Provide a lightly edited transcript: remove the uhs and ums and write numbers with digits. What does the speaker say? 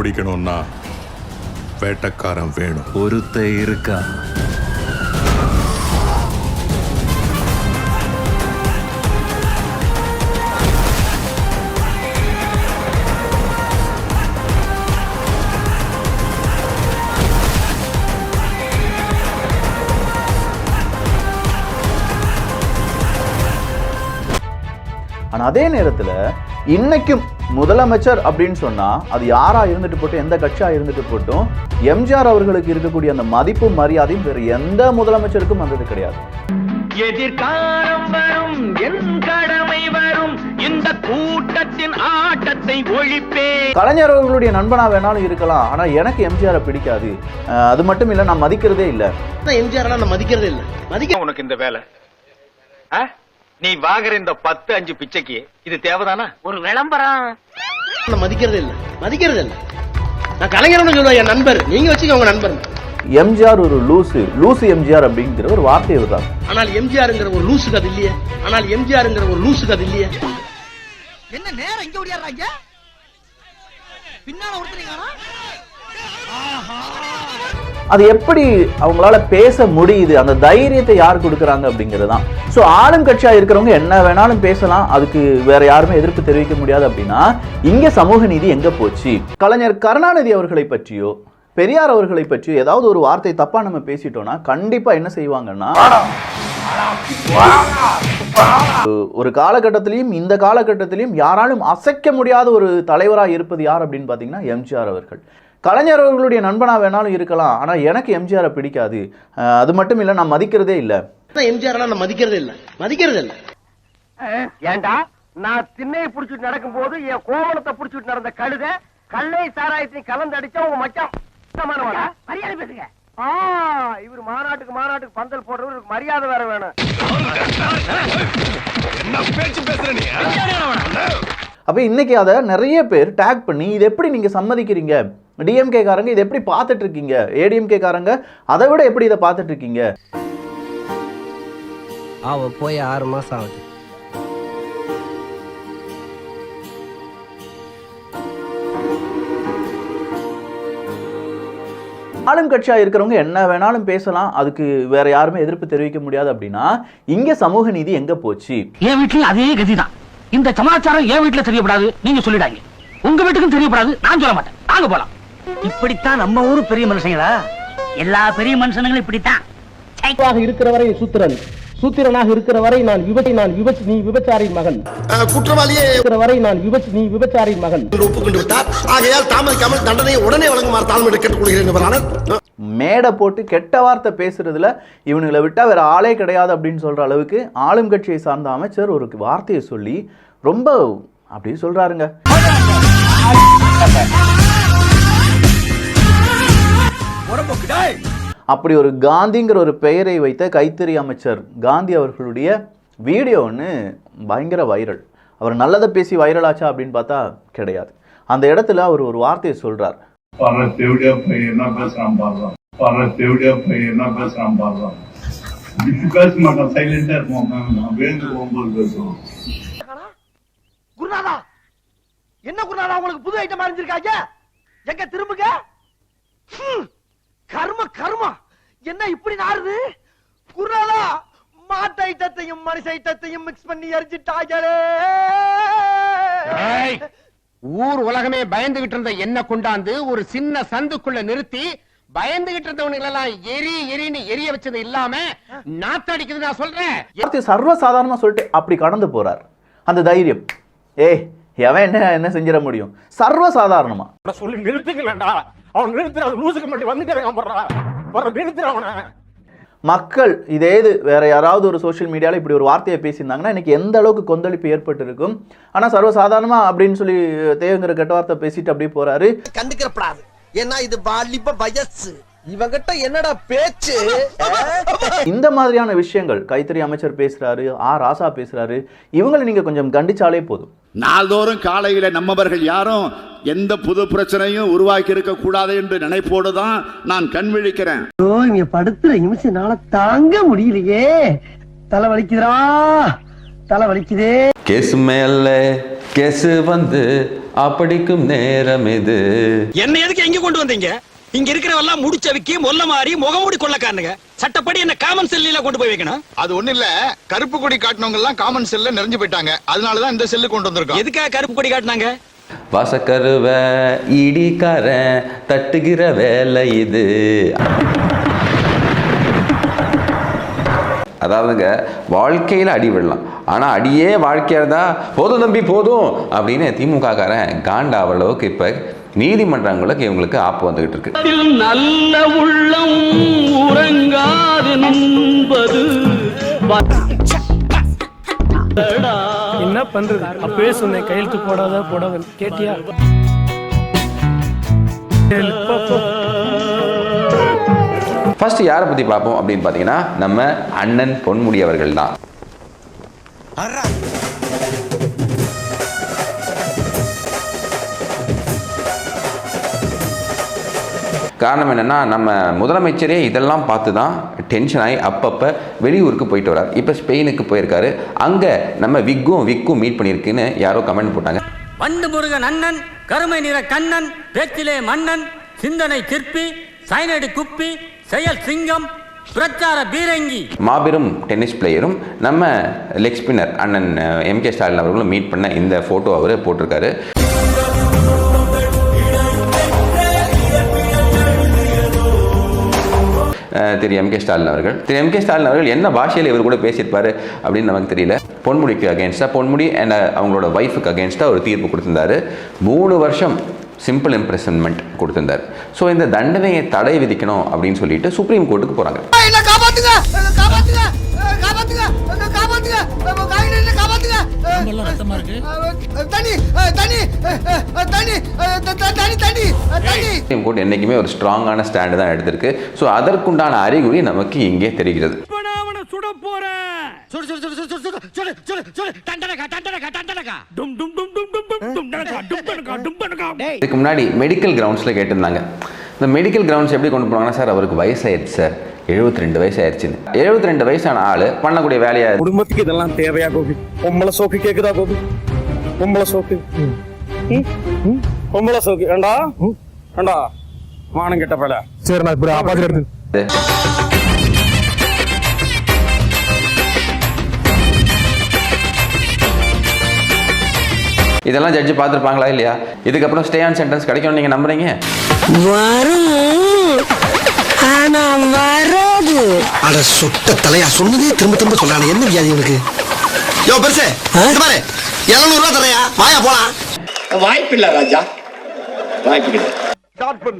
பிடிக்கணும்னா வேட்டக்காரன் வேணும். ஒருத்த இருக்கா? ஆனா அதே நேரத்துல இன்னைக்கும் முதலமைச்சர் அப்படின்னு சொன்னா அது யாரா இருந்துட்டு போட்டும், எந்த கட்சியா இருந்துட்டு போட்டும், எம்ஜிஆர் அவர்களுக்கு இருக்கக்கூடிய அந்த மதிப்பும் மரியாதையும் வேற எந்த முதலமைச்சருக்கும் வந்தது கிடையாது. எதிர்காலம் வரும், என் கடமை வரும், இந்த கூட்டத்தின் ஆட்டத்தை ஒழிப்பே. கலைஞர் அவர்களுடைய நண்பனா வேணாலும் இருக்கலாம், ஆனா எனக்கு எம்ஜிஆரை பிடிக்காது. அது மட்டும் இல்ல, நான் மதிக்கிறதே இல்ல. எம்ஜிஆர் நான் மதிக்கிறதே இல்ல. மதிக்க உனக்கு இந்த வேலை, நீ வாங்குற இந்த 10-5 பிச்சைக்கு இது தேவைதானா? ஒரு விளம்பரம். மதிக்கிறதே இல்ல, மதிக்கிறதே இல்ல. நான் கலைஞர்னு சொல்லுவேன், என் நண்பர். நீங்க வச்சுக்கோங்க நண்பர். எம்ஜிஆர் ஒரு லூசு எம்ஜிஆர் அப்படிங்கிற ஒரு வார்த்தையை விடுறாங்க. ஆனால் எம்ஜிஆர்ங்கிற ஒரு லூசுக்கு அது இல்லையே. ஆனால் எம்ஜிஆர்ங்கிற ஒரு லூசுக்கு அது இல்லையே. என்ன நேரம் இங்க ஓடியாடுறாங்க? பின்னால ஒருத்தரீங்களா? அது எப்படி அவங்களால பேச முடியுது? அந்த தைரியத்தை யார் கொடுக்குறாங்க அப்படிங்கிறதுதான். ஸோ ஆளும் கட்சியா இருக்கிறவங்க என்ன வேணாலும் பேசலாம், அதுக்கு வேற யாருமே எதிர்ப்பு தெரிவிக்க முடியாது அப்படின்னா இங்க சமூக நீதி எங்க போச்சு? கலைஞர் கருணாநிதி அவர்களை பற்றியோ பெரியார் அவர்களை பற்றியோ ஏதாவது ஒரு வார்த்தை தப்பா நம்ம பேசிட்டோம்னா கண்டிப்பா என்ன செய்வாங்கன்னா, ஒரு காலகட்டத்திலையும் இந்த காலகட்டத்திலையும் யாராலும் அசைக்க முடியாத ஒரு தலைவராக இருப்பது யார் அப்படின்னு பாத்தீங்கன்னா எம்ஜிஆர் அவர்கள். கலைஞர் அவர்களுடைய நண்பனா வேணாலும் இருக்கலாம், ஆனா எனக்கு எம்ஜிஆரை பிடிக்காது. அது மட்டும் இல்ல, நான் மதிக்கிறதே இல்ல. எம்ஜிஆர் நான் மதிக்கிறதே இல்ல, மதிக்கிறதே இல்ல. ஏண்டா நான் திண்ணையை புடிச்சிட்டு நடக்கும் போது என் கோவணத்தை புடிச்சிட்டு நடந்த கழுத கல்லை சாராயத்தை கலந்து அடிச்சா உங்க மச்சான் மரியாதை பேசுங்க. இவர் மாநாட்டுக்கு பந்தல் போடுறவருக்கு மரியாதை வேற வேணும். அப்ப இன்னைக்கு அதை நிறைய பேர் டேக் பண்ணி இது எப்படி நீங்க சம்மதிக்கிறீங்க, டிஎம்கே காரங்க இதை எப்படி பார்த்துட்டு இருக்கீங்க, ஏடிஎம்கே காரங்க அதை விட எப்படி இதை பார்த்துட்டு இருக்கீங்க? அவ போய் 6 மாசம் ஆகுது. ஆளும் கட்சியா இருக்கிறவங்க என்ன வேணாலும் பேசலாம், அதுக்கு வேற யாருமே எதிர்ப்பு தெரிவிக்க முடியாது அப்படின்னா இங்க சமூக நீதி எங்க போச்சு? என் வீட்லயும் அதே கதிதான். இந்த சமாச்சாரம் என் வீட்டுல தெரியப்படாது, நீங்க சொல்லிடாங்க. உங்க வீட்டுக்கும் தெரியப்படாது, நான் சொல்ல மாட்டேன். நாங்க போலாம். இப்படித்தான் நம்ம ஊரு பெரிய மனுஷங்களா? எல்லா பெரிய மனுஷங்களும் இப்படித்தான். இருக்கிற வரை சூத்திரன், சூத்திரனாக இருக்கிற வரை நான் நீ விபச்சாரின் மகன், குற்றவாளியே இருக்கிற வரை நான் நீ விபச்சாரின் மகன் ஒப்புக்கொண்டு விட்டார். ஆகையால் தாமதிக்காமல் தண்டனையை உடனே வழங்குமாறு தாழ்மையை கேட்டுக்கொள்கிறேன். மேடை போட்டு கெட்ட வார்த்தை பேசுறதுல இவனுங்களை விட்டா வேற ஆளே கிடையாது அப்படின்னு சொல்ற அளவுக்கு ஆளும் கட்சியை சார்ந்த அமைச்சர் ஒரு வார்த்தையை சொல்லி ரொம்ப அப்படி சொல்றாருங்க. அப்படி ஒரு காந்திங்கிற ஒரு பெயரை வைத்த கைத்தறி அமைச்சர் காந்தி அவர்களுடைய வீடியோ ஒன்று பயங்கர வைரல். அவர் நல்லதை பேசி வைரல் ஆச்சா அப்படின்னு பார்த்தா கிடையாது. அந்த இடத்துல அவர் ஒரு வார்த்தையை சொல்றார். குருநாதா, என்ன குருநாதா உங்களுக்கு புது ஐட்டம் அறிஞ்சிருக்காங்க? எங்க திரும்புங்க. கர்ம கர்மா என்ன இப்படி நாறுது? குருநாதா, மாட்டு ஐட்டத்தையும் மனுஷ ஐட்டத்தையும் மிக்ஸ் பண்ணி எரிஞ்சிட்டாங்களே. ஊர் உலகமே பயந்துகிட்டு இருந்த என்ன கொண்டாந்து ஒரு சின்ன சந்துக்குள்ள நிறுத்தி பயந்துகிட்டு இருந்தவனுங்களெல்லாம் எரின்னு எரிய வச்சது இல்லாம நாத்தடிக்குது. நான் சொல்றேன், சர்வசாதாரணமா சொல்லிட்டு அப்படி கடந்து போறார். அந்த தைரியம் எவன் என்ன செஞ்சிட முடியும்? சர்வசாதாரணமா சொல்லி நிறுத்துக்கலடா. அவன் நிறுத்துற லூசுக்கு மட்டும் வந்துட்டு மக்கள் இதே வேற யாராவது ஒரு சோசியல் மீடியால இப்படி ஒரு வார்த்தையை பேசியிருந்தாங்கன்னா இன்னைக்கு எந்த அளவுக்கு கொந்தளிப்பு ஏற்பட்டு இருக்கும். ஆனா சர்வசாதாரணமா அப்படின்னு சொல்லி தேவங்கிற கெட்ட வார்த்தை பேசிட்டு அப்படியே போறாரு. கண்டுக்கிறப்படாது, ஏன்னா இது வாலிப வயசு, இவங்கிட்ட என்னடா பேச்சு. இந்த மாதிரியான விஷயங்கள் கைத்தறி அமைச்சர் பேசுறாரு, ராசா பேசுறாரு, இவங்களை நீங்க கொஞ்சம் கண்டிச்சாலே போதும். நாள்தோறும் காலையில நம்மவர்கள் யாரும் எந்த புது பிரச்சனையும் உருவாக்கி இருக்க கூடாது என்று நினைப்போடு தான் நான் கண் விழிக்கிறேன். இங்க படுத்துற நிமிஷம்னால தாங்க முடியலையே, தலை வலிக்குதுடா, தலை வலிக்குதே. கேசு மேல கேசு வந்து அப்படிக்கும் நேரம் இது. என்ன எதுக்கு எங்க கொண்டு வந்தீங்க? இங்க இருக்கிறவெல்லாம் முடிச்சவிக்கி மொல்ல மாறி முகமூடி கொள்ளக்காரனுங்க. சட்டப்படி என்ன காமன் செல்லில கொண்டு போய் வைக்கணும். அது ஒண்ணு இல்ல, கருப்பு கொடி காட்டினவங்க எல்லாம் காமன் செல்ல நிறைஞ்சு போயிட்டாங்க. அதனாலதான் இந்த செல்லு கொண்டு வந்திருக்கோம். எதுக்காக கருப்பு கொடி காட்டினாங்க? வாசக்கருவ இடிக்காரன் தட்டுகிற வேலை இது. அதாவதுங்க, வாழ்க்கையில் அடி விடலாம், ஆனால் அடியே வாழ்க்கையாக இருந்தால் போதும் தம்பி போதும் அப்படின்னு திமுக காரன் காண்டாவ அளவுக்கு இப்போ நீதிமன்றங்களுக்கு இவங்களுக்கு ஆப்பு வந்துகிட்டு இருக்கு. நல்ல உள்ளம் உறங்காது என்பது என்ன பண்றது? அப்பவே சொன்னேன் கையெழுத்து போடாத கேட்டியா? ஃபர்ஸ்ட் யாரை பற்றி பார்ப்போம் அப்படின்னு பார்த்தீங்கன்னா, நம்ம அண்ணன் பொன்முடி அவர்கள் தான். காரணம் என்னன்னா, நம்ம முதலமைச்சரே இதெல்லாம் பார்த்து தான் டென்ஷன் ஆகி அப்பப்போ வெளியூருக்கு போயிட்டு வரார். இப்போ ஸ்பெயினுக்கு போயிருக்காரு. அங்கே நம்ம விக்கும் மீட் பண்ணியிருக்குன்னு யாரோ கமெண்ட் போட்டாங்க. வண்டு முருகன் அண்ணன், கருமை நிற கண்ணன், பேச்சிலே மன்னன், சிந்தனை சிற்பி, சைனடி குப்பி, செயல் சிங்கம், பிரச்சார பீரங்கி. மாபெரும் டென்னிஸ் பிளேயரும் நம்ம லெக் ஸ்பின்னர் அண்ணன் எம்கே ஸ்டாலின் அவர்களும் மீட் பண்ண இந்த ஃபோட்டோ அவர் போட்டிருக்காரு. திரு எம்கே ஸ்டாலின் அவர்கள் என்ன பாஷையில் இவர் கூட பேசியிருப்பாரு அப்படின்னு நமக்கு தெரியல. பொன்முடிக்கு அகேன்ஸ்டாக, பொன்முடி அண்ட் அவங்களோட ஒய்ஃபுக்கு அகேன்ஸ்டாக ஒரு தீர்ப்பு கொடுத்திருந்தாரு. 3 வருஷம் சிம்பிள் இம்ப்ரெசன்மெண்ட் கொடுத்திருந்தார். ஸோ இந்த தண்டனையை தடை விதிக்கணும் அப்படின்னு சொல்லிட்டு சுப்ரீம் கோர்ட்டுக்கு போறாங்க. சுப்ரீம் கோர்ட் என்னைக்குமே ஒரு ஸ்ட்ராங்கான ஸ்டாண்டு தான் எடுத்திருக்கு. ஸோ அதற்குண்டான அறிகுறி நமக்கு இங்கே தெரிகிறது. இதுக்கு முன்னாடி மெடிக்கல் கிரவுண்ட்ஸ்ல கேட்டிருந்தாங்க. இந்த மெடிக்கல் கிரவுண்ட்ஸ் எப்படி கொண்டு போனாங்கன்னா, சார் அவருக்கு வயசாயிடுச்சு சார், 72 வயசு ஆயிடுச்சுன்னு. 72 வயசான ஆளு பண்ணக்கூடிய வேலையா? குடும்பத்துக்கு இதெல்லாம் தேவையா கோபி? பொம்பளை சோக்கு கேக்குதா கோபி? பொம்பளை சோக்கு ஏண்டா மானம் கெட்ட பேல. சரி, நான் இப்படி ஆபாதி எடுத்து இதெல்லாம் ஜட்ஜி பார்த்துருப்பாங்களா இல்லையா? இதுக்கப்புறம் ஸ்டே ஆன் சென்டென்ஸ் கிடைக்கும் நீங்க நம்புறீங்க? அட சொட்ட தலையா, சொன்னதே திரும்ப சொல்லானே. என்ன வியாதி உனக்கு? யோ பெருசே, இந்த பாரு 700 ரூபாய் தரையா, வாயா போலாம். வாய்ப்பில்லை ராஜா, வாய்ப்பில்லை. ஸ்டார்ட் பண்ணு.